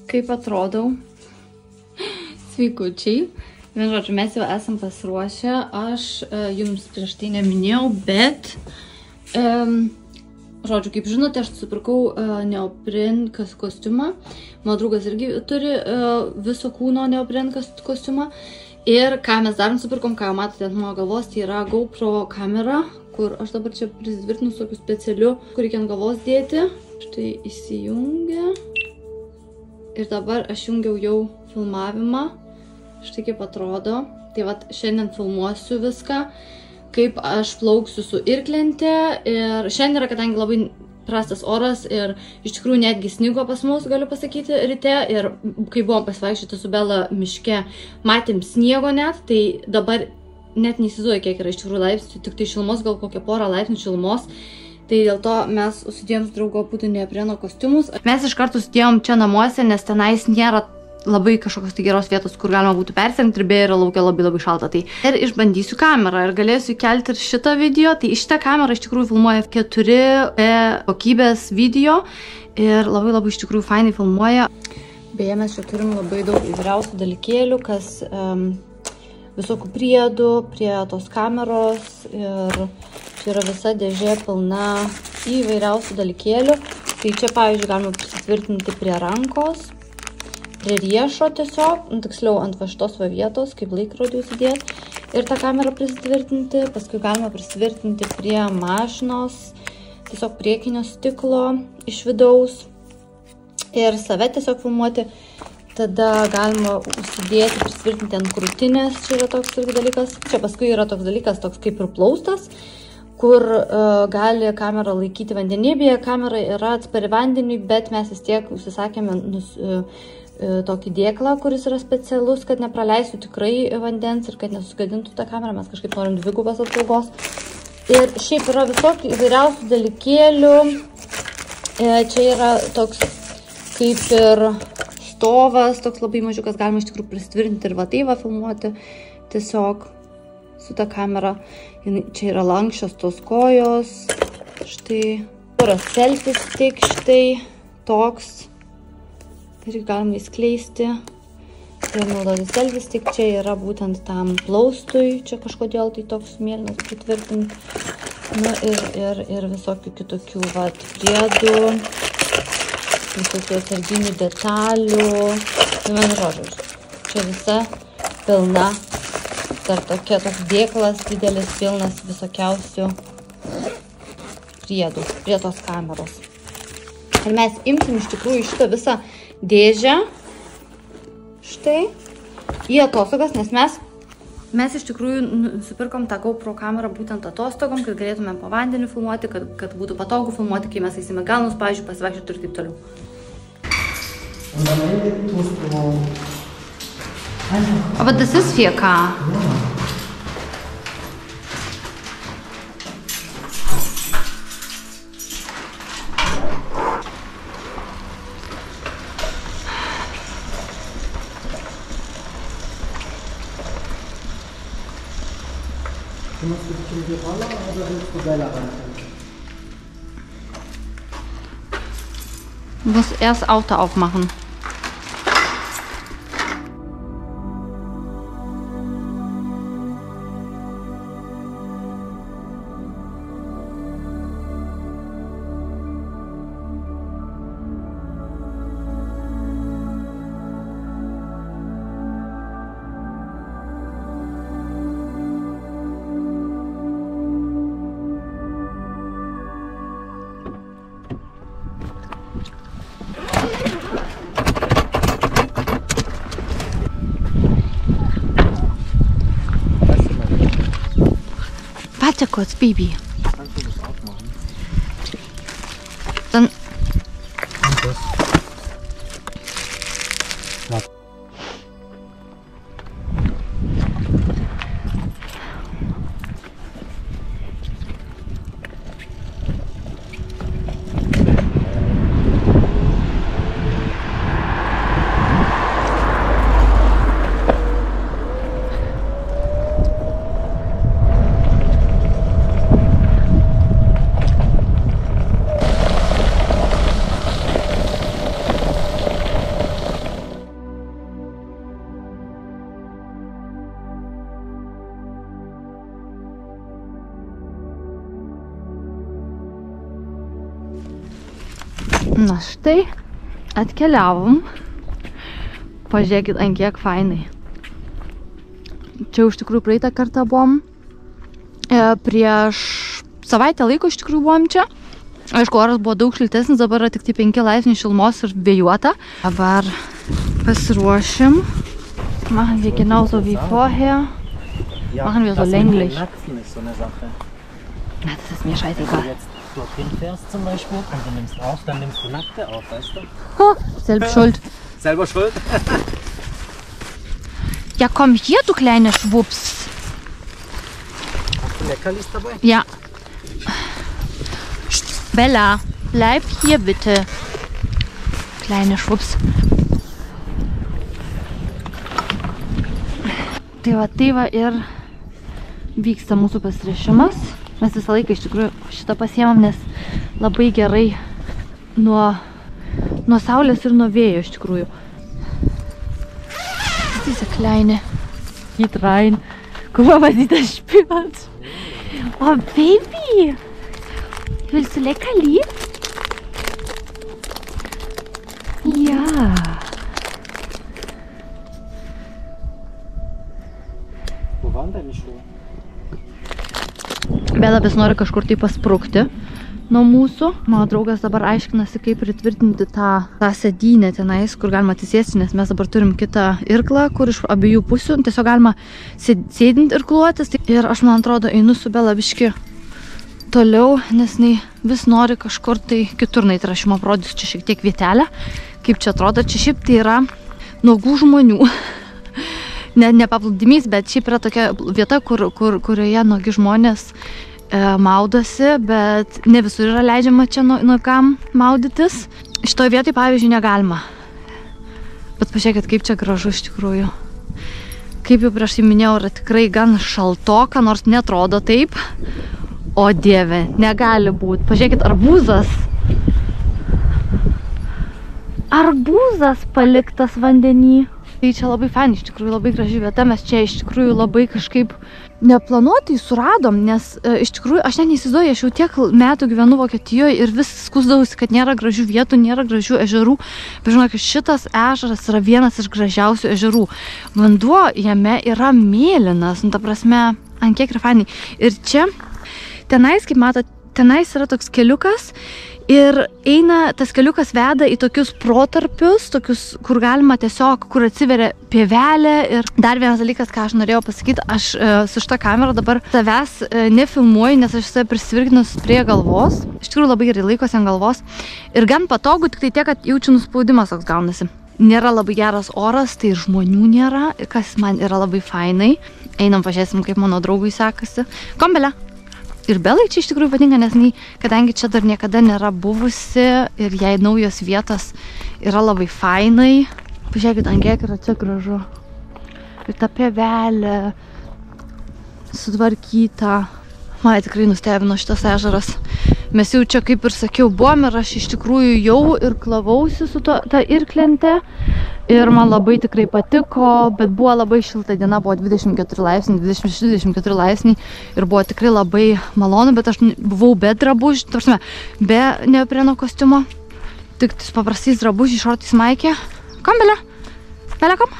kaip atrodau. Sveikučiai. Vien žodžiu, mes jau esam pasiruošę. Aš jums prieš tai neminėjau, bet žodžiu, kaip žinote, aš supirkau neopren kostiumą. Mano draugas irgi turi viso kūno neopren kostiumą. Ir ką mes dar nusipirkom, ką jau matote ant mano galvos, tai yra GoPro kamera, kur aš dabar čia prisitvirtinu su tokiu specialiu, kur reikia ant galvos dėti. Štai įsijungia. Ir dabar aš jungiau jau filmavimą. Štai kaip atrodo. Tai vat šiandien filmuosiu viską, kaip aš plauksiu su irklente. Ir šiandien yra, kadangi labai prastas oras ir iš tikrųjų netgi snigo pas mus, galiu pasakyti, ryte. Ir kai buvom pasivaikščioti su Bela miške, matėm sniego net, tai dabar net neįsivaizduoju, kiek yra iš tikrųjų laipsnių, tik tai šilumos, gal kokią porą laipsnių šilumos. Tai dėl to mes užsidėjom su draugo būtų neopreno kostiumus. Mes iš karto užsidėjom čia namuose, nes tenais nėra labai kažkokios tai geros vietos, kur galima būtų persirengti ir beje yra laukia labai šalta. Tai ir išbandysiu kamerą ir galėsiu įkelti ir šitą video. Tai šitą kamerą iš tikrųjų filmuoja 4 kokybės video ir labai iš tikrųjų fainai filmuoja. Beje, mes čia turim labai daug įvairiausių dalykėlių, kas visokių priedų prie tos kameros ir čia yra visa dėžė pilna įvairiausių dalykėlių. Tai čia, pavyzdžiui, galima prisitvirtinti prie rankos, prie riešo tiesiog, tiksliau ant va šitos va vietos, kaip laikrodį užsidėti ir tą kamerą prisitvirtinti. Paskui galima prisitvirtinti prie mašinos, tiesiog priekinio stiklo iš vidaus ir save tiesiog filmuoti. Tada galima užsidėti, prisitvirtinti ant krūtinės, čia yra toks irgi dalykas. Čia paskui yra toks dalykas, toks kaip ir plaustas, kur gali kamerą laikyti vandenį. Beje, kamera yra atspari vandeniui, bet mes vis tiek užsisakėme tokį dėklą, kuris yra specialus, kad nepraleistų tikrai vandens ir kad nesugadintų tą kamerą. Mes kažkaip norim dvigubos apsaugos. Ir šiaip yra visokių įvairiausių dalykėlių. Čia yra toks kaip ir stovas, toks labai mažiukas, galima iš tikrųjų prisitvirtinti ir va tai va filmuoti tiesiog su ta kamera. Čia yra lankščios tos kojos, štai, yra selfie stick, štai, toks, ir galima įskleisti ir naudoti selfie stick, čia yra būtent tam plaustui, čia kažkodėl tai toks mėlynas pritvirtinti, nu ir visokių kitokių vat priedų, visokių atsarginių detalių, vienu žodžiu, čia visa pilna. Dar toks dėklas didelis, pilnas visokiausių priedų prie tos kameros. Ir mes imsim iš tikrųjų šitą visą dėžę štai į atostogas, nes mes iš tikrųjų nusipirkom tą GoPro kamerą būtent atostogom, kad galėtume po vandeniu filmuoti, kad būtų patogu filmuoti, kai mes eisime galnus, pavyzdžiui, pasivaikščioti ir taip toliau. Aber das ist 4K. Machst du schon die Rolle oder willst du Bella rein? Du musst erst das Auto aufmachen. Warte kurz, Baby. Kannst du das aufmachen? Dann. Na štai, atkeliavom. Pažiūrėkit, ant kiek fainai. Čia iš tikrųjų praeitą kartą buvom. Prieš savaitę laiko iš tikrųjų buvom čia. Aišku, oras buvo daug šiltesnis, dabar yra tik tai 5 laipsniai šilumos ir vėjuota. Dabar pasiruošim. Machen wir genauso wie vorher. Machen wir so länglich. Ja, ist so eine Sache. Na, das ist mir scheißegal. Wenn du jetzt dorthin fährst zum Beispiel und du nimmst auf, dann nimmst du Nackte auf, weißt du? Oh, selbst schuld. Selber schuld. Ja, komm hier, du kleine Schwups. Hast du Leckerlis dabei? Ja. Bella, bleib hier bitte. Kleine Schwups. Tai va ir vyksta mūsų pasiruošimas. Mes visą laiką iš tikrųjų šitą pasiemam, nes labai gerai nuo saulės ir nuo vėjo iš tikrųjų. Diese kleine. Geht rein. Guck mal, was sie da spürt. Oh, Baby. Willst du Leckerli? Ja. Wo waren deine Schuhe? Bela vis nori kažkur tai pasprukti nuo mūsų. Mano draugas dabar aiškinasi, kaip pritvirtinti tą sėdynę tenais, kur galima atsisėsti, nes mes dabar turim kitą irklą, kur iš abiejų pusių tiesiog galima sėdint irkluotis. Ir aš, man atrodo, einu su Bela biški toliau, nes jinai vis nori kažkur tai kitur nueiti. Ir aš jums parodysiu čia šiek tiek vietelę, kaip čia atrodo. Čia šiaip tai yra nuogų žmonių. Ne paplūdimys, bet šiaip yra tokia vieta, kurioje nuogi žmonės maudosi, bet ne visur yra leidžiama čia nuogam maudytis. Šitoje vietoje, pavyzdžiui, negalima. Bet pažiūrėkit, kaip čia gražu iš tikrųjų. Kaip jau prieš tai minėjau, yra tikrai gan šaltoka, nors netrodo taip. O dieve, negali būti. Pažiūrėkit, arbūzas. Arbūzas paliktas vandenį. Tai čia labai fain, iš tikrųjų labai graži vieta. Mes čia iš tikrųjų labai kažkaip neplanuotai suradom, nes iš tikrųjų aš net neįsivaizduoju, aš jau tiek metų gyvenu Vokietijoje ir vis skųsdavausi, kad nėra gražių vietų, nėra gražių ežerų. Bet žinokit, šitas ežeras yra vienas iš gražiausių ežerų. Vanduo jame yra mėlynas, ta prasme, ant kiek yra fainai. Ir čia, tenais, kaip matot, tenais yra toks keliukas. Ir eina, tas keliukas veda į tokius protarpius, tokius, kur galima tiesiog, kur atsiveria pievelė. Ir dar vienas dalykas, ką aš norėjau pasakyti, aš su šitą kamerą dabar tavęs nefilmuoju, nes aš save prisvirginus prie galvos. Iš tikrųjų labai gerai laikosi ant galvos. Ir gan patogu, tik tai tiek, kad jaučiu nuspaudimas toks gaunasi. Nėra labai geras oras, tai ir žmonių nėra, kas man yra labai fainai. Einam, pažiūrėsim, kaip mano draugui sekasi. Kombelė! Ir Belai čia iš tikrųjų patinka, nes kadangi čia dar niekada nėra buvusi ir jai naujos vietos yra labai fainai. Pažiūrėkit, ant kiek yra čia gražu. Ir ta pievelė sutvarkyta. Mane tikrai nustebino šitas ežeras. Mes jau čia, kaip ir sakiau, buvom ir aš iš tikrųjų jau irklavausi su ta irklente. Ir man labai tikrai patiko, bet buvo labai šilta diena, buvo 24 laipsniai, 26-24 laipsniai ir buvo tikrai labai malonu, bet aš buvau be drabužių, tarsi, be neopreno kostiumo, tik paprastais drabužiais, šortais, maikė. Komm, Bella? Bella, komm.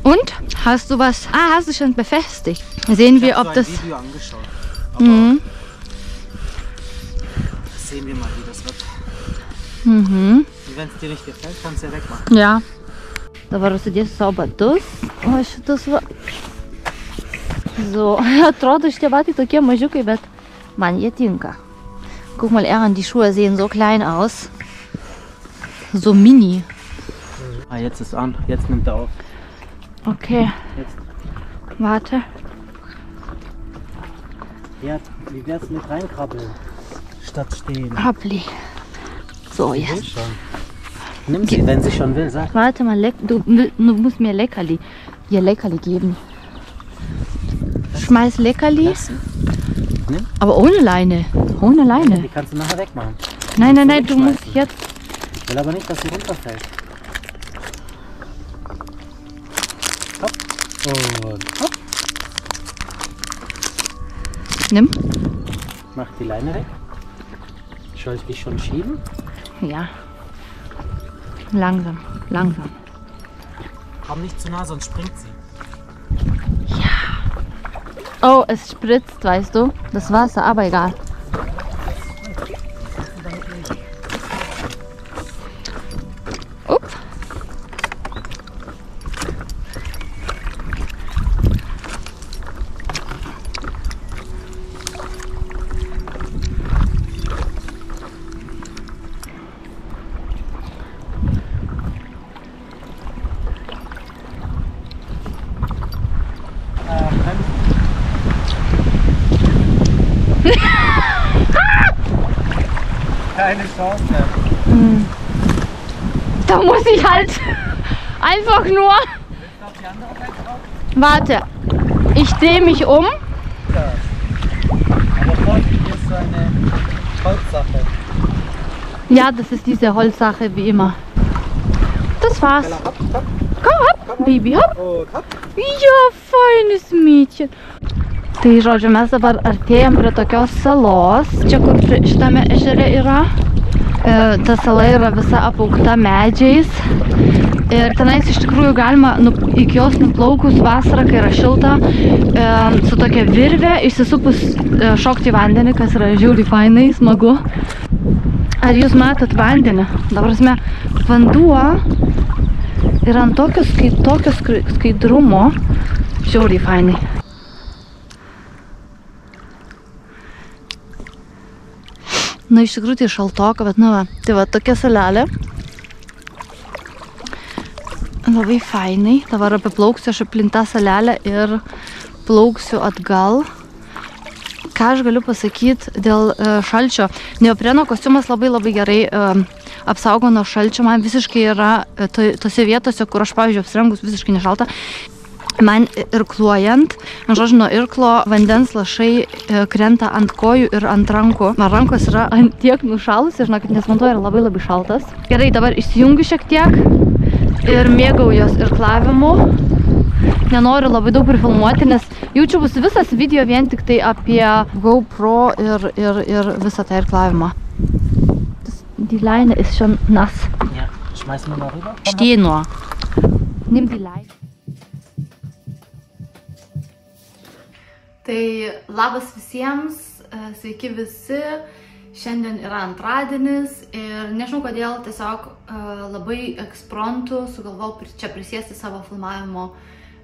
Und? Hast du was? Ah, hast du schon befestigt. Sehen wir, ob das... Ich habe so ein Video angeschaut. Aber sehen wir mal, wie das wird. Und wenn es dir nicht gefällt, kannst du ja wegmachen. Ja. Dabar užsidėsiu savo batus. O šitus va... So, atrodo šitie batai tokie mažiukai, bet man jie tinka. Guck mal, Aaron, die Schuhe sehen so klein aus. So mini. Ah, jetzt ist an. Jetzt nimmt er auf. Okay. Jetzt. Warte. Ja, wie wär's mit reinkrabbeln? Statt stehen. Hoppli. So, Sie jetzt. will schon. Nimm sie, wenn sie schon will, sag. Warte mal, du musst mir Leckerli. Ihr Leckerli geben. Schmeiß Leckerli. Nimm. Aber ohne Leine. Ohne Leine. Die kannst du nachher wegmachen. Nein, nein, nein, du musst jetzt... Ich will aber nicht, dass sie runterfällt. Hopp. Und hopp. Nimm. Mach die Leine weg. Soll ich dich schon schieben? Ja. Langsam, langsam. Komm nicht zu nah, sonst springt sie. Oh, es spritzt, weißt du, das Wasser, aber egal. Ups. Keine Chance. Da muss ich halt einfach nur... Warte, ich drehe mich um. Ja. Aber vorne ist so eine Holzsache. Ja, das ist diese Holzsache wie immer. Das war's. Hopp, hopp. Komm, hopp, Baby, hopp. Und hopp. Jo, fainis Mädchen. Tai žodžiu, mes dabar artėjam prie tokios salos, čia kur šitame ežere yra. Ta sala yra visa apaugta medžiais ir tenais iš tikrųjų galima iki jos nuplaukus vasarą, kai yra šilta, su tokia virve išsisupus šokti į vandenį, kas yra žiauriai fainai, smagu. Ar jūs matot vandenį? Dabar vanduo yra ant tokio skaidrumo, žiauriai fainai. Na, iš tikrųjų tai šaltoka, bet va, tai va tokia salelė. Labai fainai. Dabar apiplauksiu aš aplink tą salelę ir plauksiu atgal. Ką aš galiu pasakyti dėl šalčio? Neopreno kostiumas labai gerai apsaugo nuo šalčio. Man visiškai yra tose vietose, kur aš, pavyzdžiui, apsirengus visiškai nešalta. Man irkluojant, žodžiu, nuo irklo vandens lašai krenta ant kojų ir ant rankų. Man rankos yra ant tiek nušalusi, žinokit, nes vanduo yra labai šaltas. Gerai, dabar išsijungiu šiek tiek ir mėgaujos irklavimu. Nenoriu labai daug prifilmuoti, nes jaučiu bus visas video vien tik tai apie GoPro ir visą tą irklavimą. Die Leine ist schon nass. Ja, schmeißen wir mal rüber. Steh nur. Nimm die Leine. Tai labas visiems, sveiki visi, šiandien yra antradienis ir nežinau kodėl tiesiog labai ekspromtu sugalvojau čia prisėsti savo filmavimo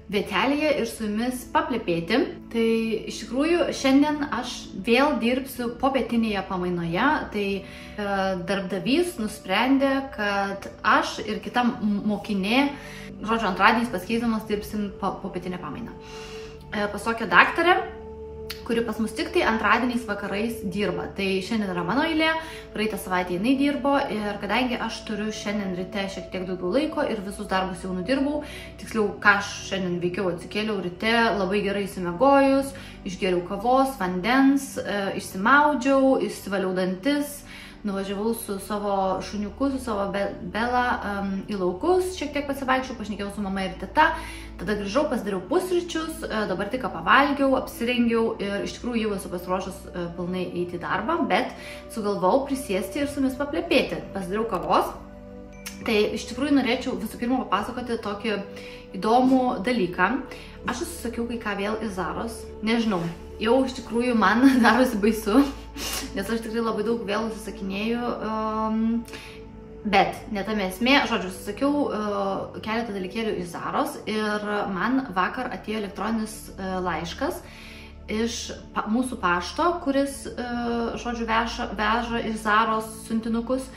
vietelėje ir su jumis paplepėti. Tai iš tikrųjų šiandien aš vėl dirbsiu popietinėje pamainoje, tai darbdavys nusprendė, kad aš ir kita mokinė, žodžiu, antradieniais pasikeisdamas dirbsim popietinę pamainą. Pas tokią daktarę, kuri pas mus tik tai antradieniais vakarais dirba. Tai šiandien yra mano eilė, praeitą savaitę jinai dirbo ir kadangi aš turiu šiandien ryte šiek tiek daugiau laiko ir visus darbus jau nudirbau, tiksliau, ką aš šiandien veikiau, atsikėliau ryte, labai gerai išsimiegojus, išgeriau kavos, vandens, išsimaudžiau, išsivaliau dantis, nuvažiavau su savo šuniuku, su savo Bela į laukus, šiek tiek pasivaikščiau, pašnekėjau su mama ir teta, tada grįžau, pasidariau pusryčius, dabar tik pavalgiau, apsirengiau ir iš tikrųjų jau esu pasiruošus pilnai eiti į darbą, bet sugalvojau prisėsti ir su jumis paplepėti. Pasidariau kavos. Tai iš tikrųjų norėčiau visų pirma papasakoti tokį įdomų dalyką. Aš užsisakiau kai ką vėl į Zaros, nežinau. Jau iš tikrųjų man darosi baisu, nes aš tikrai labai daug vėl užsisakinėju, bet ne tame esmė, žodžiu, užsisakiau keletą dalykėlių į Zaros ir man vakar atėjo elektroninis laiškas iš mūsų pašto, kuris, žodžiu, veža iš Zaros siuntinukus,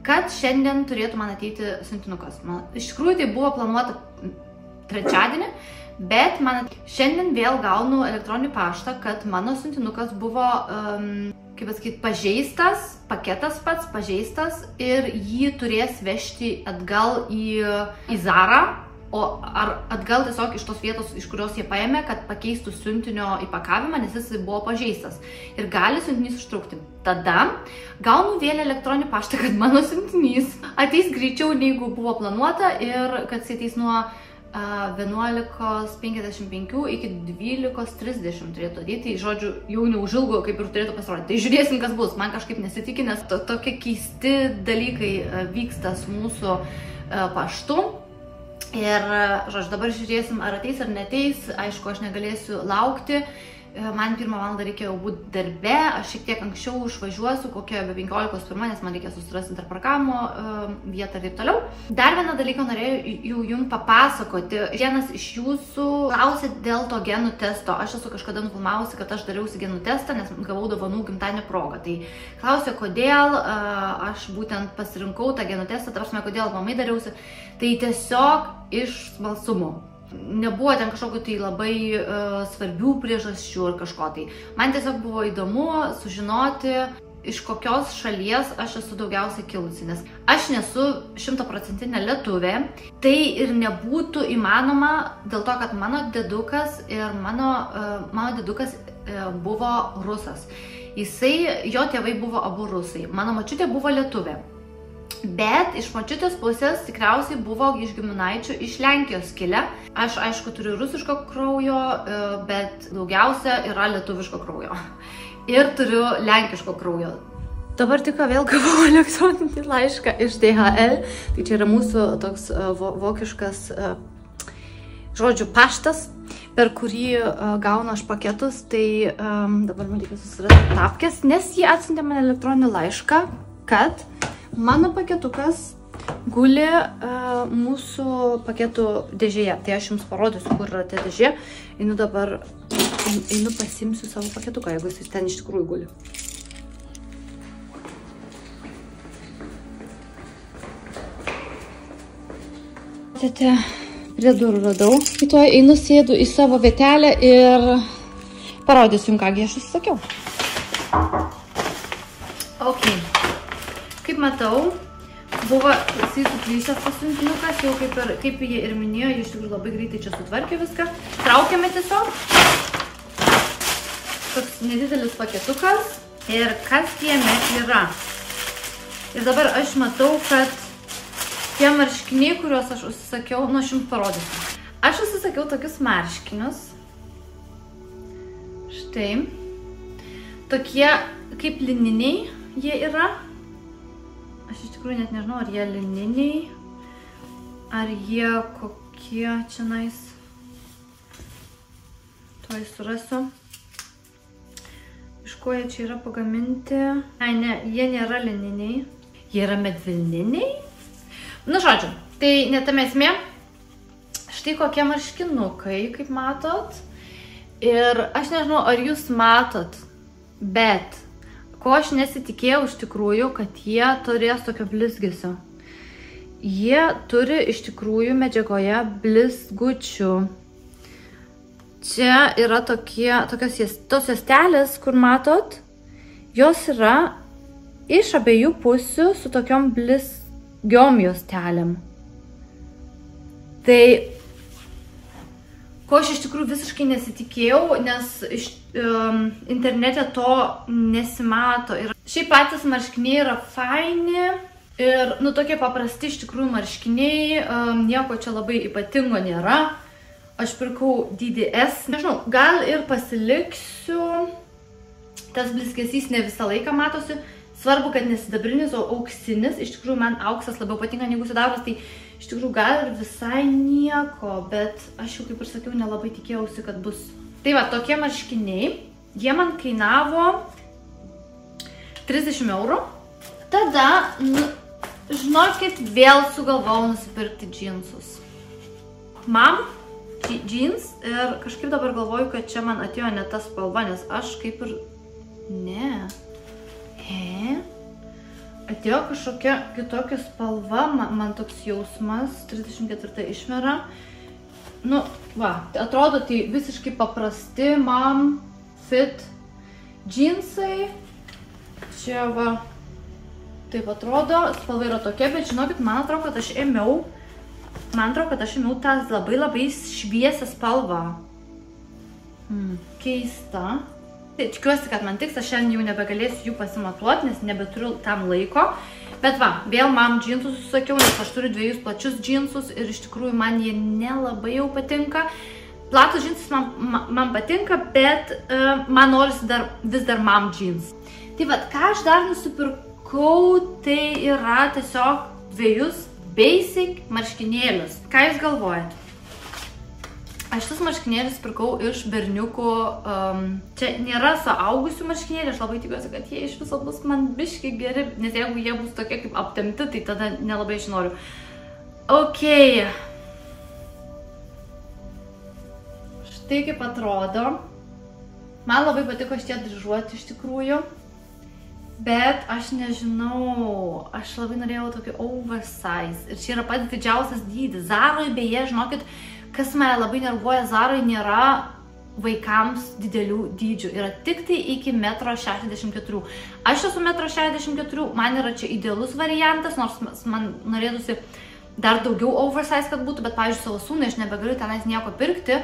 kad šiandien turėtų man ateiti siuntinukas. Iš tikrųjų tai buvo planuota trečiadienį, bet man šiandien vėl gaunu elektroninį paštą, kad mano siuntinukas buvo, kaip pasakyti, pažeistas, paketas pats pažeistas ir jį turės vežti atgal į Zarą, ar atgal tiesiog iš tos vietos, iš kurios jie paėmė, kad pakeistų siuntinio įpakavimą, nes jis buvo pažeistas ir gali siuntinys užtrukti. Tada gaunu vėl elektroninį paštą, kad mano siuntinys ateis greičiau, negu buvo planuota ir kad jis ateis nuo 11:55 iki 12:30 turėtų ateiti, tai žodžiu, jau neužilgo kaip ir turėtų pasirodyti. Tai žiūrėsim, kas bus, man kažkaip nesitikė, nes tokie keisti dalykai vyksta su mūsų paštu. Ir, žodžiu, dabar žiūrėsim, ar ateis ar neteis, aišku, aš negalėsiu laukti. Man 1 valandą reikėjo būti darbe, aš šiek tiek anksčiau išvažiuosiu, kokia be 15:01, nes man reikia susirasti dar parkavimo vietą ir taip toliau. Dar vieną dalyką norėjau jums papasakoti. Vienas iš jūsų klausė dėl to genų testo. Aš esu kažkada nufilmavusi, kad aš dariausi genų testą, nes gavau dovanų gimtadienio progą. Tai klausė, kodėl aš būtent pasirinkau tą genų testą, ta prasme, kodėl mamai dariausi. Tai tiesiog iš smalsumo. Nebuvo ten kažkokių tai labai svarbių priežasčių ar kažko tai. Man tiesiog buvo įdomu sužinoti, iš kokios šalies aš esu daugiausiai kilusi, nes aš nesu 100% lietuvė. Tai ir nebūtų įmanoma dėl to, kad mano dėdukas ir mano dėdukas buvo rusas. Jo tėvai buvo abu rusai. Mano močiutė buvo lietuvė. Bet iš močiutės pusės tikriausiai buvo iš giminaičių iš Lenkijos kilę. Aš, aišku, turiu rusiško kraujo, bet daugiausia yra lietuviško kraujo. Ir turiu lenkiško kraujo. Dabar tik vėl gavau elektroninį laišką iš DHL. Tai čia yra mūsų toks vokiškas, žodžiu, paštas, per kurį gaunu aš paketus. Tai dabar man reikia susirasti tapkės, nes jie atsiuntė man elektroninį laišką, kad mano paketukas guli mūsų paketų dėžėje. Tai aš jums parodysiu, kur yra ta dėžė. Einu pasimsiu savo paketuką, jeigu jis ten iš tikrųjų guli. Prie durų radau. Tuoj einu sėdu į savo vietelę ir parodysiu jums, kągi aš užsakiau. Ok. Kaip matau, buvo jisai suplyšęs pasiuntinukas, jau kaip jie ir minėjo, jie iš tikrųjų labai greitai čia sutvarkė viską. Traukiame tiesiog. Toks nedidelis paketukas. Ir kas jame yra. Ir dabar aš matau, kad tie marškiniai, kuriuos aš užsisakiau, nu aš jums parodysiu. Aš užsisakiau tokius marškinius. Štai. Tokie kaip lininiai jie yra. Aš iš tikrųjų net nežinau, ar jie lininiai, ar jie kokie čianais. Tuoj surasiu. Iš ko jie čia yra pagaminti? Ai, ne, jie nėra lininiai. Jie yra medvilniniai. Nu, žodžiu, tai netame esmė. Štai kokie marškinukai, kaip matot. Ir aš nežinau, ar jūs matot, bet ko aš nesitikėjau iš tikrųjų, kad jie turės tokio blizgesio. Jie turi iš tikrųjų medžiagoje blizgučių. Čia yra tos juostelės, kur matot, jos yra iš abiejų pusių su tokiom blizgiom juostelėm. Tai ko aš iš tikrųjų visiškai nesitikėjau, nes internete to nesimato. Ir šiaip patys marškiniai yra faini ir, nu, tokie paprasti iš tikrųjų marškiniai, nieko čia labai ypatingo nėra. Aš pirkau dydį S. Nežinau, gal ir pasiliksiu. Tas blizgesys ne visą laiką matosi. Svarbu, kad nesidabrinis, o auksinis. Iš tikrųjų, man auksas labiau patinka negu sidabras, tai iš tikrųjų gal ir visai nieko, bet aš jau, kaip ir sakiau, nelabai tikėjausi, kad bus. Tai va, tokie marškiniai, jie man kainavo 30 eurų. Tada, žinokit, vėl sugalvojau nusipirkti džinsus. Mam, džins ir kažkaip dabar galvoju, kad čia man atėjo ne ta spalva, nes aš kaip ir... Ne. Atėjo kažkokia kitokia spalva, man toks jausmas, 34 išmera. Nu, va, atrodo tai visiškai paprasti mam fit džinsai. Čia va, taip atrodo, spalva yra tokia, bet žinokit, man atrodo, kad aš ėmiau tą labai šviesią spalvą. Keista. Tikiuosi, kad man tiks, aš šiandien jau nebegalėsiu jų pasimatuoti, nes nebeturiu tam laiko. Bet va, vėl mam džinsus susakiau, nes aš turiu 2 plačius džinsus ir iš tikrųjų man jie nelabai jau patinka. Platus džinsas man patinka, bet man norisi vis dar mam džins. Tai va, ką aš dar nusipirkau, tai yra tiesiog 2 basic marškinėlius. Ką jūs galvojat? Aš šitas marškinėlis pirkau iš berniukų, čia nėra suaugusių marškinėlių, aš labai tikiuosi, kad jie iš viso bus man biški geri, nes jeigu jie bus tokie kaip aptemti, tai tada nelabai aš noriu. Ok. Štai kaip atrodo. Man labai patiko šitie dryžuoti iš tikrųjų, bet aš nežinau, aš labai norėjau tokį oversize ir čia yra pats didžiausias dydis. Zaroj beje, žinokit, kas mane labai nervuoja, Zaroj nėra vaikams didelių dydžių. Yra tik tai iki 1,64 m. Aš esu 1,64 m, man yra čia idealus variantas, nors man norėtųsi dar daugiau oversize, kad būtų, bet, pavyzdžiui, savo sūnai aš nebegaliu tenais nieko pirkti.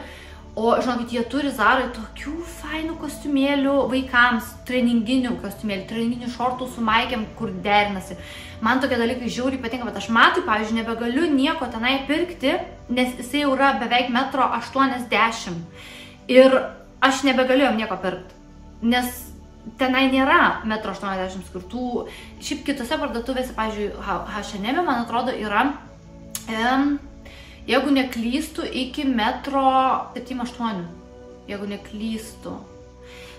O, žinokit, jie turi Zaroj tokių fainų kostiumėlių vaikams, treninginių kostiumėlių, treninginių šortų su maikėm, kur derinasi. Man tokie dalykai žiauriai patinka, bet aš Matui, pavyzdžiui, nebegaliu nieko tenai pirkti, nes jisai jau yra beveik 1,80 m. Ir aš nebegaliu jam nieko pirkti, nes tenai nėra 1,80 m skirtų. Šiaip kitose parduotuvėse, pavyzdžiui, H&M, man atrodo, yra, jeigu neklystu, iki 1,78 m. Jeigu neklystu.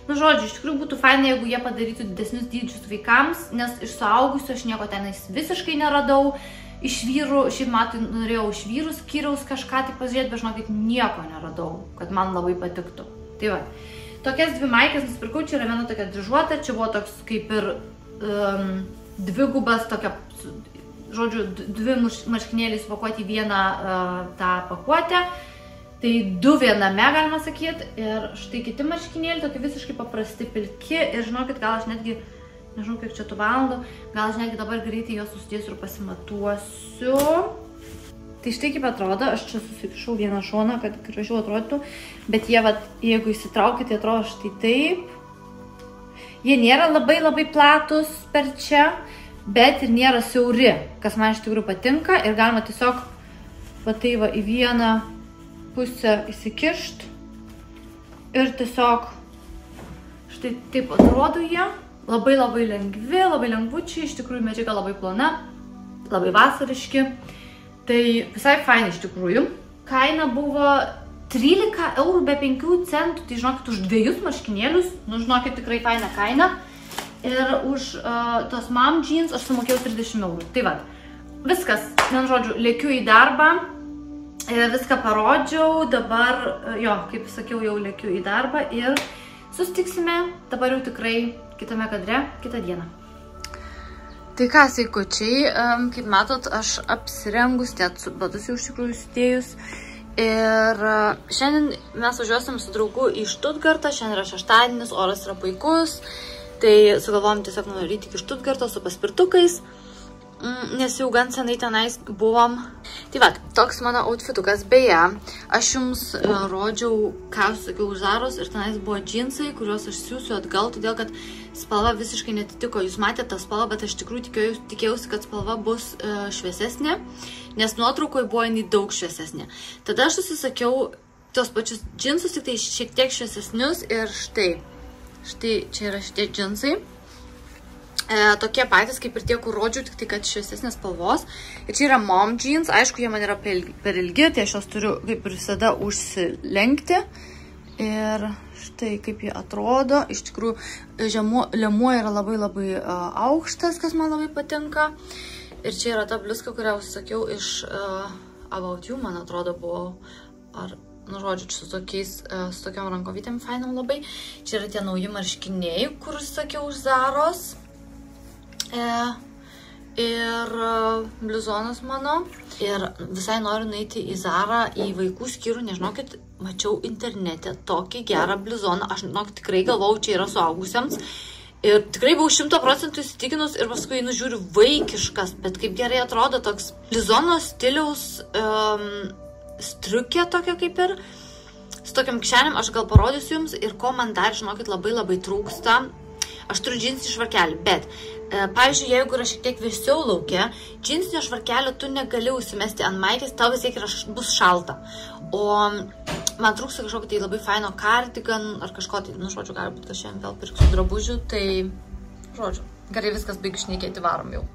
Nu, žodžiu, iš tikrųjų būtų faina, jeigu jie padarytų didesnius dydžius vaikams, nes iš suaugusių aš nieko tenais visiškai neradau. Iš vyrų, šiaip Matui norėjau iš vyrų skyriaus kažką tai pasižiūrėti, bet žinokit, nieko neradau, kad man labai patiktų. Tai va, tokias 2 maikės nusipirkau, čia yra viena tokia dryžuota, čia buvo toks kaip ir dvigubas tokia, žodžiu, 2 marškinėliai supakuoti į vieną tą pakuotę. Tai 2 viename, galima sakyti, ir štai kiti marškinėliai, tokie visiškai paprasti pilki, ir žinokit, gal aš netgi, nežinau kiek čia tų valandų, gal aš netgi dabar greitai juos susidėsiu ir pasimatuosiu. Tai štai kaip atrodo, aš čia susikišau vieną šoną, kad gražiau atrodytų, bet jie, vat, jeigu įsitraukite, tai atrodo štai taip. Jie nėra labai platus per čia, bet ir nėra siauri, kas man iš tikrųjų patinka, ir galima tiesiog va tai va į vieną pusę įsikišt ir tiesiog štai taip atrodo jie. Labai lengvi, labai lengvučiai, iš tikrųjų medžiaga labai plona, labai vasariški. Tai visai fainai iš tikrųjų. Kaina buvo 13 eurų be 5 centų, tai žinokit, už 2 marškinėlius, nu žinokit, tikrai faina kaina. Ir už tos mam jeans aš sumokėjau 30 eurų. Tai va, viskas, vien žodžiu, lėkiu į darbą. Viską parodžiau, dabar, jo, kaip sakiau, jau lėkiu į darbą ir susitiksime dabar jau tikrai kitame kadre, kitą dieną. Tai ką, sveikučiai, kaip matot, aš apsirengus, net batus jau iš tikrųjų sudėjus. Ir šiandien mes važiuosim su draugu į Štutgartą, šiandien yra šeštadienis, oras yra puikus. Tai sugalvojom tiesiog nuvaryti iki Štutgarto su paspirtukais, nes jau gan senai tenais buvom. Tai va, toks mano outfitukas. Beje, aš jums rodžiau, ką aš sakiau už Zaros, ir tenais buvo džinsai, kuriuos aš siūsiu atgal, todėl kad spalva visiškai netitiko. Jūs matėte tą spalvą, bet aš tikrųjų tikėjausi, kad spalva bus šviesesnė, nes nuotraukoje buvo jinai daug šviesesnė. Tada aš susisakiau tos pačius džinsus, tik tai šiek tiek šviesesnius, ir štai čia yra šitie džinsai. Tokie patys kaip ir tie, kur rodžiau, tik tai kad šviesesnės spalvos. Ir čia yra mom jeans, aišku, jie man yra per ilgi, tai aš jos turiu kaip ir visada užsilenkti. Ir štai kaip jie atrodo. Iš tikrųjų, liemuo yra labai aukštas, kas man labai patinka. Ir čia yra ta bliuska, kurią užsakiau iš About You, man atrodo, buvo, ar, nu, žodžiu, su tokiam rankovytėm fainam labai. Čia yra tie nauji marškiniai, kur sakiau už Zaros. Ir bliuzonas mano. Ir visai noriu nueiti į Zarą, į vaikų skyrių, nežinokit, mačiau internete tokį gerą bliuzoną. Aš, žinokit, tikrai galvau, čia yra suaugusiems. Ir tikrai buvau 100% įsitikinus ir paskui nužiūriu vaikiškas, bet kaip gerai atrodo toks bliuzono stiliaus striukė tokia kaip ir. Su tokiam kišenėm aš gal parodysiu jums, ir ko man dar, žinokit, labai trūksta. aš turiu džinsinį švarkelį, bet, pavyzdžiui, jeigu yra šiek tiek vėsiau laukia, džinsinio švarkelio tu negali užsimesti ant maikės, tau vis tiek bus šalta. O man trūksta kažkokio tai labai faino cardigan ar kažko tai, nu, žodžiu, gali būti, kad šiandien vėl pirksiu drabužių, tai, žodžiu, gerai viskas baigiu šnekėti, varom jau.